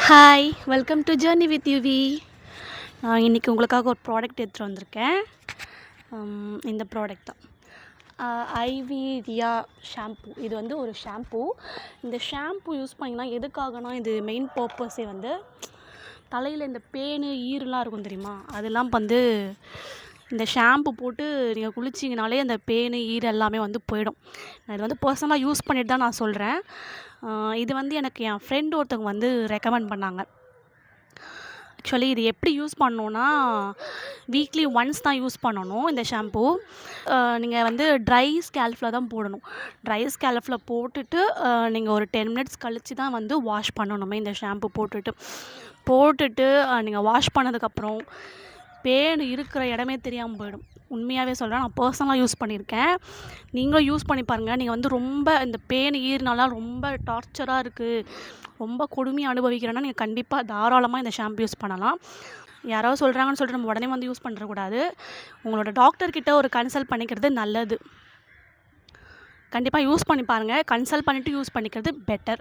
Hi welcome to journey with UV. நான் இன்றைக்கி உங்களுக்காக ஒரு ப்ராடக்ட் எடுத்துகிட்டு வந்திருக்கேன். இந்த ப்ராடக்ட் தான் ஐவி ரியா ஷாம்பு. இது வந்து ஒரு ஷாம்பு. இந்த ஷாம்பு யூஸ் பண்ணிங்கன்னா எதுக்காகனா, இது மெயின் பர்பஸே வந்து தலையில் இந்த பேனு ஈரெலாம் இருக்கும் தெரியுமா, அதெல்லாம் வந்து இந்த ஷாம்பு போட்டு நீங்கள் குளிச்சிங்கனாலே அந்த பேனு ஈர் எல்லாமே வந்து போயிடும். நான் இது வந்து பர்சனலாக யூஸ் பண்ணிட்டு தான் நான் சொல்கிறேன். இது வந்து எனக்கு என் ஃப்ரெண்டு ஒருத்தவங்க வந்து ரெக்கமெண்ட் பண்ணாங்க. ஆக்சுவலி இது எப்படி யூஸ் பண்ணணுன்னா, வீக்லி ஒன்ஸ் தான் யூஸ் பண்ணணும் இந்த ஷாம்பு. நீங்கள் வந்து ட்ரை ஸ்கேல்ஃபில் தான் போடணும். ட்ரை ஸ்கேல்ஃபில் போட்டுட்டு நீங்கள் ஒரு 10 மினிட்ஸ் கழித்து தான் வந்து வாஷ் பண்ணணுமே இந்த ஷாம்பு போட்டுட்டு நீங்கள் வாஷ் பண்ணதுக்கப்புறம் பேன் இருக்கிற இடமே தெரியாமல் போயிடும். உண்மையாகவே சொல்கிறேன், நான் பர்சனலாக யூஸ் பண்ணியிருக்கேன். நீங்களும் யூஸ் பண்ணி பாருங்கள். நீங்கள் வந்து ரொம்ப இந்த பேன் ஈர்னாலாம் ரொம்ப டார்ச்சராக இருக்குது, ரொம்ப கொடுமையாக அனுபவிக்கிறேன்னா நீங்கள் கண்டிப்பாக தாராளமாக இந்த ஷாம்பு யூஸ் பண்ணலாம். யாராவது சொல்கிறாங்கன்னு சொல்லிட்டு நம்ம உடனே வந்து யூஸ் பண்ணுறக்கூடாது. உங்களோட டாக்டர்கிட்ட ஒரு கன்சல்ட் பண்ணிக்கிறது நல்லது. கண்டிப்பாக யூஸ் பண்ணி பாருங்கள். கன்சல்ட் பண்ணிவிட்டு யூஸ் பண்ணிக்கிறது பெட்டர்.